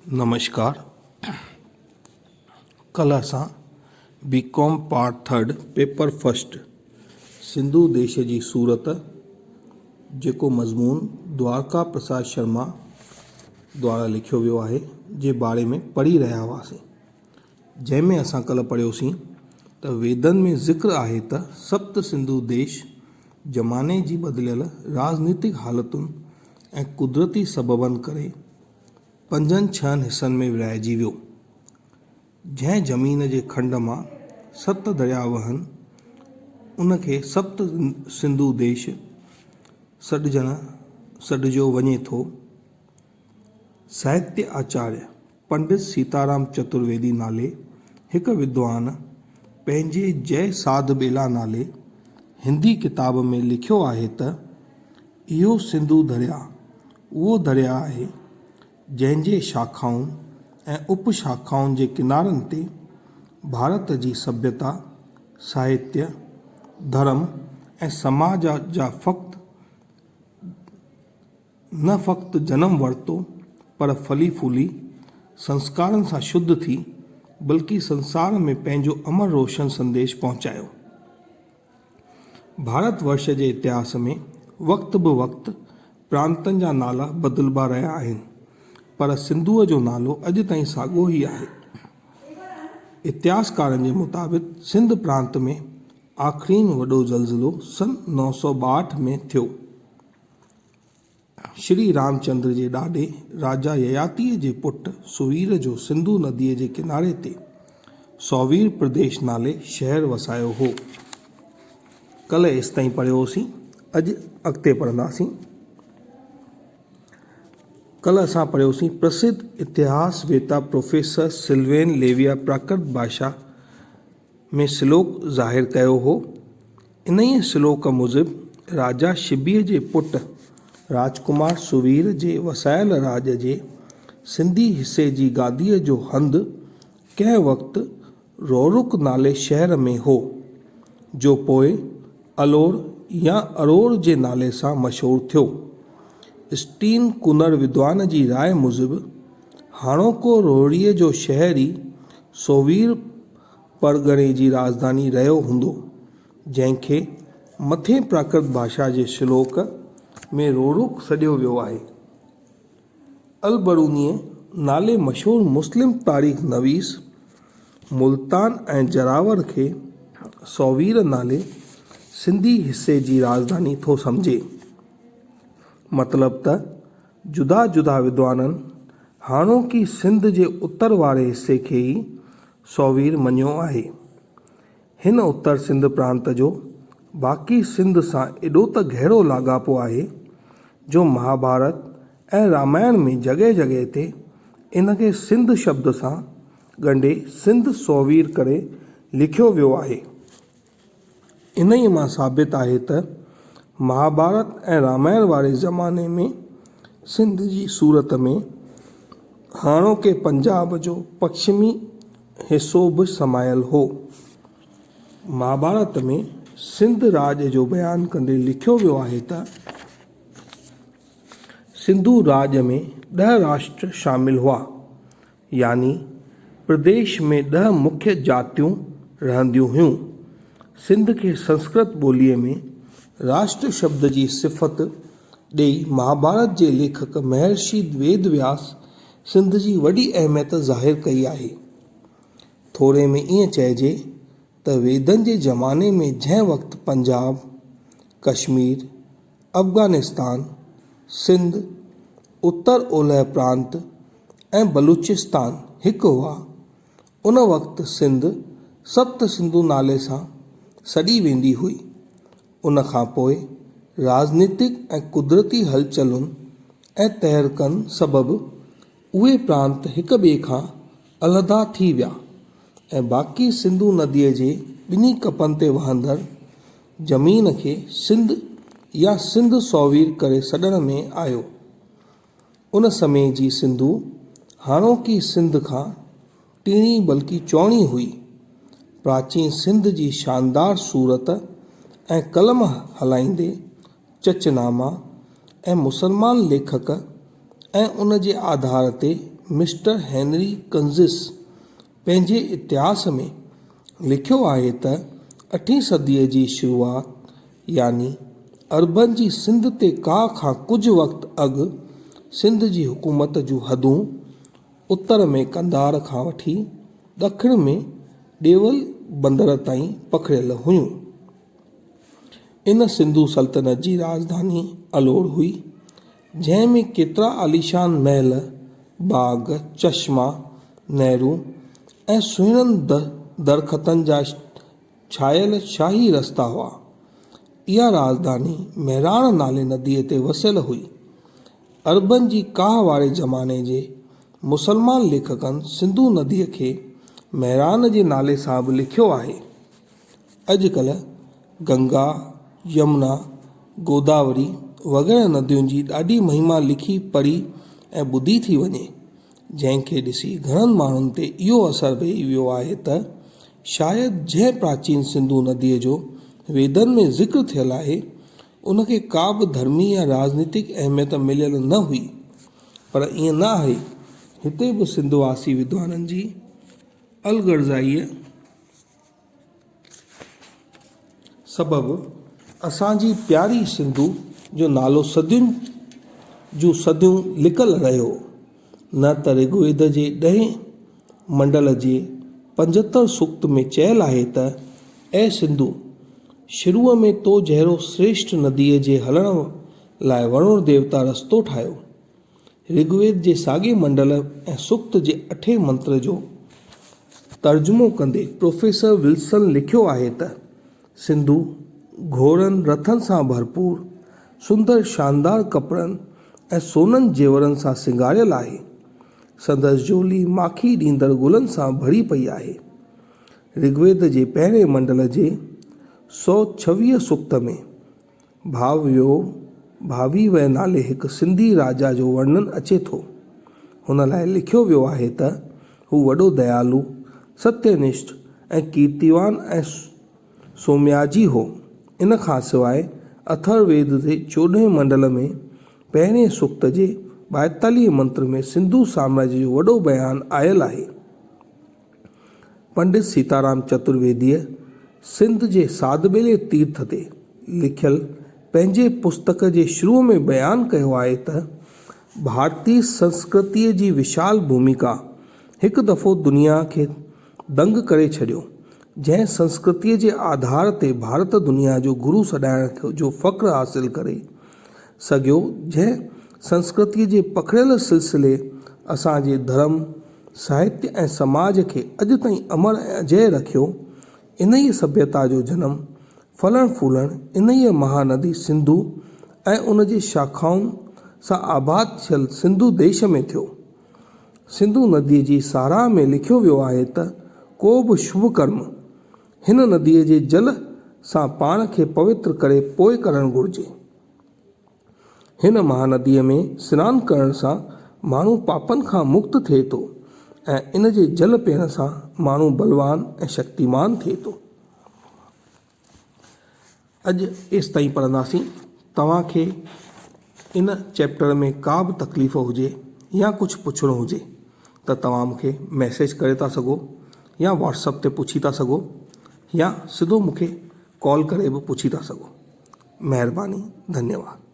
नमस्कार। कल असां BCom part 3 paper first Sindhu देश जी सूरत जेको मज़मून द्वारका प्रसाद शर्मा द्वारा लिखियो वियो आहे जे बारे में पढ़ी रहिया हुआसीं, जंहिंमें असां कल पढ़ियोसीं त वेदनि में ज़िक्र आहे त सप्त सिंधु देश ज़माने जी बदिलियल राजनीतिक हालतुनि ऐं कुदरती सबबनि करे 5-6 हिस्सनि में विरहाइजी वियो। जंहिं ज़मीन जे खंड मां 7 दरिया वहनि उनखे सप्त सिंधु देश सॾिजो वञे थो। साहित्य आचार्य पंडित सीताराम चतुर्वेदी नाले हिकु विद्वान पंहिंजे जय साध बेला नाले हिंदी किताब में लिखियो आहे त इहो सिंधु दरिया उहो दरिया आहे जंहिंजे शाखाउनि ऐं उपशाखाउनि जे किनारनि ते भारत जी सभ्यता, साहित्य, धर्म ऐं समाज जा न फ़क़्ति जनम वरितो पर फली फूली संस्कारनि सां शुद्ध थी बल्कि संसार में पंहिंजो अमर रोशन संदेश पहुचायो। भारत वर्ष जे इतिहास में वक़्त ब वक़्त प्रांतनि जा नाला बदिलबा रहिया आहिनि, पर सिंधुअ जो नालो अॼु ताईं साॻियो ई आहे। इतिहासकारनि जे मुताबिक़ सिंध प्रांत में आख़िरी वॾो ज़लज़लो सन 962 में थियो। श्री रामचंद्र जे ॾाॾे राजा ययातीअ जे पुट सुवीर जो सिंधु नदीअ जे किनारे ते सौवीर प्रदेश नाले शहर वसायो हो। कल एसि ताईं पढ़ियोसीं, अॼु अॻिते पढ़ंदासीं। कल असां पढ़ियोसीं प्रसिद्ध इतिहास वेता प्रोफेसर सिल्वेन लेविया प्राकृत भाषा में श्लोक ज़ाहिर कयो हो। इन ई श्लोक मूजिबि राजा शिबीअ जे पुट राजकुमार सुवीर जे वसायल राज जे सिंधी हिसे जी गादीअ जो हंधु कंहिं वक़्तु रोरुक नाले शहर में हो, जो पोइ अलोर या अरोर जे नाले सां मशहूरु थियो। स्टीन कुनर विद्वान जी राय मूजिबि हाणोको रोहड़ीअ जो शहर ई सोवीर परगणे जी राजधानी रहियो हूंदो, जंहिंखे मथे प्राकृत भाषा जे श्लोक में रोरुक सॾियो वियो आहे। अल-बरूनीअ नाले मशहूरु मुस्लिम तारीख़ नवीस मुल्तान ऐं जरावर खे सोवीर नाले सिंधी हिसे जी राजधानी थो सम्झे। मतिलब त जुदा जुदा विद्वाननि हाणोकी सिंध जे उत्तर वारे हिसे खे ई सोवीर मञियो आहे। हिन उत्तर सिंध प्रांत जो बाक़ी सिंध सां एॾो त गहरो लाॻापो आहे जो महाभारत ऐं रामायण में जॻह जॻह ते इनखे सिंध शब्द सां ॻंढे सिंध सोवीर करे लिखियो वियो आहे। इन ई मां साबित आहे त महाभारत ऐं रामायण वारे ज़माने में सिंध जी सूरत में हाणोके पंजाब जो पश्चिमी हिसो बि समायल हो। महाभारत में सिंध राज जो बयानु कंदे लिखियो वियो आहे त सिंधु राज में 10 राष्ट्र शामिल हुआ, यानी प्रदेश में 10 मुख्य जातियूं रहंदियूं हुयूं। सिंध खे संस्कृत ॿोलीअ में राष्ट्र शब्द जी सिफ़त ॾेई महाभारत जे लेखक महर्षि वेदव्यास सिंध जी वॾी अहमियत ज़ाहिर कई आहे। थोरे में ईअं चइजे त वेदनि जे ज़माने में जंहिं वक़्तु पंजाब, कश्मीर, अफ़गानिस्तान, सिंध, उत्तर ओलह प्रांत ऐं बलूचिस्तान हिकु हुआ, उन वक़्तु सिंध सप्त सिंधु नाले सां सॾी वेंदी हुई। उन खां पोइ राजनीतिक ऐं कुदरती हलचलुनि ऐं तहरकनि सबबि उहे प्रांत हिक ॿिए खां अलहदा थी विया ऐं बाक़ी सिंधु नदीअ जे ॿिन्ही कपनि ते वहंदड़ ज़मीन खे सिंध या सिंध सोवीर करे सॾण में आयो। उन समय जी सिंधु हाणोकी सिंध खां टीणी बल्कि चौड़ी हुई। प्राचीन सिंध जी शानदार सूरत ऐं कलम हलाईंदे चचनामा ऐं मुसलमान लेखक ऐं उन जे आधार ते मिस्टर हेनरी कंजिस पंहिंजे इतिहास में लिखियो आहे त 8वीं सदीअ जी शुरूआति यानी अरबन जी सिंध ते का खां कुझु वक़्तु अॻु सिंध जी हुकूमत जूं हदूं उत्तर में कंधार खां वठी ॾखिण में ॾेवल बंदर ताईं पखिड़ियल हुयूं। इन सिंधु सल्तनत जी राजधानी अलोड़ हुई, जंहिं में केतिरा आलीशान महल, बाग, चश्मा, नहरूं ऐं सुहिणनि दरख़तनि जा छायल शाही रस्ता हुआ। इहा राजधानी मेहराण नाले नदीअ ते वसियल हुई। अरबन जी काह वारे ज़माने जे मुसलमान लेखकनि सिंधु नदीअ खे मेहरान जे नाले सां बि लिखियो आहे। अॼुकल्ह गंगा, यमुना, गोदावरी वग़ैरह नदियुनि जी ॾाढी महिमा लिखी पढ़ी ऐं ॿुधी थी वञे, जंहिंखे ॾिसी घणनि माण्हुनि ते इहो असरु पई वियो आहे त शायदि जंहिं प्राचीन सिंधु नदीअ जो वेदनि में ज़िक्र थियल आहे उनखे का बि धर्मी या राजनीतिक अहमियत मिलियल न हुई, पर ईअं न आहे। हिते बि सिंधवासी विद्वाननि जी अलगर्ज़ाईअ सबबु असांजी प्यारी सिंधु जो नालो सदियूं लिकल रहियो। न त ऋग्वेद जे 10 मंडल जे 75 सूक्त में चयल आहे त ऐं सिंधु शुरूअ में तो जहिड़ो श्रेष्ठ नदीअ जे हलण लाइ वरुण देवता रस्तो ठाहियो। ऋग्वेद जे साॻे मंडल ऐं सूक्त जे 8 मंत्र जो तर्जुमो कंदे प्रोफेसर विल्सन लिखियो आहे त सिंधु घोड़नि रथनि सां भरपूर, सुंदर शानदार कपिड़नि ऐं सोननि जेवरनि सां सिंगारियल आहे। संदसि झोली माखी ॾींदड़ गुलनि सां भरी पई आहे। ऋग्वेद जे 1 मंडल जे 126 सूक्त में भावी वय नाले हिकु सिंधी राजा जो वर्णन अचे थो। हुन लाइ लिखियो वियो आहे त हू वॾो दयालु, सत्यनिष्ठ ऐं कीर्तिवान ऐं सोम्याजी हो। इन खां सवाइ अथर्ववेद जे 14 मंडल में 1 सूक्त जे 42 मंत्र में सिंधु साम्राज्य जो वॾो बयानु आयल आहे। पंडित सीताराम चतुर्वेदीअ सिंध जे साधबेले तीर्थ ते लिखियल पंहिंजे पुस्तक जे शुरूअ में बयानु कयो आहे त भारतीय संस्कृतीअ जी विशाल भूमिका हिकु दफ़ो दुनिया खे दंग करे छॾियो। जंहिं संस्कृतीअ जे आधार ते भारत दुनिया जो गुरु सॾाइण जो फ़ख्रु हासिल करे सघियो, जंहिं संस्कृतीअ जे पखिड़ियल सिलसिले असांजे धर्म, साहित्य ऐं समाज खे अॼु ताईं अमर ऐं अजय रखियो, इन ई सभ्यता जो जनम फलण फूलण इन ई महानदी सिंधु ऐं उन जी शाखाउनि सां आबाद थियल सिंधु देश में थियो। सिंधु नदीअ जी साराह में लिखियो वियो आहे त को बि शुभ कर्म हिन नदीअ जे जल सां पाण खे पवित्र करे पोइ करणु घुरिजे। हिन महानदीअ में सनानु करण सां माण्हू पापनि खां मुक्त थिए थो ऐं इन जे जल पीअण सां माण्हू बलवान ऐं शक्तिमान थिए थो। अॼु एसि ताईं पढ़ंदासीं। तव्हांखे इन चैप्टर में का बि तकलीफ़ हुजे या कुझु पुछिणो हुजे त तव्हां मूंखे मैसेज करे था सघो या व्हाट्सएप ते पुछी था सघो या सिधो मूंखे कॉल करे बि पुछी था सघो। महिरबानी, धन्यवाद।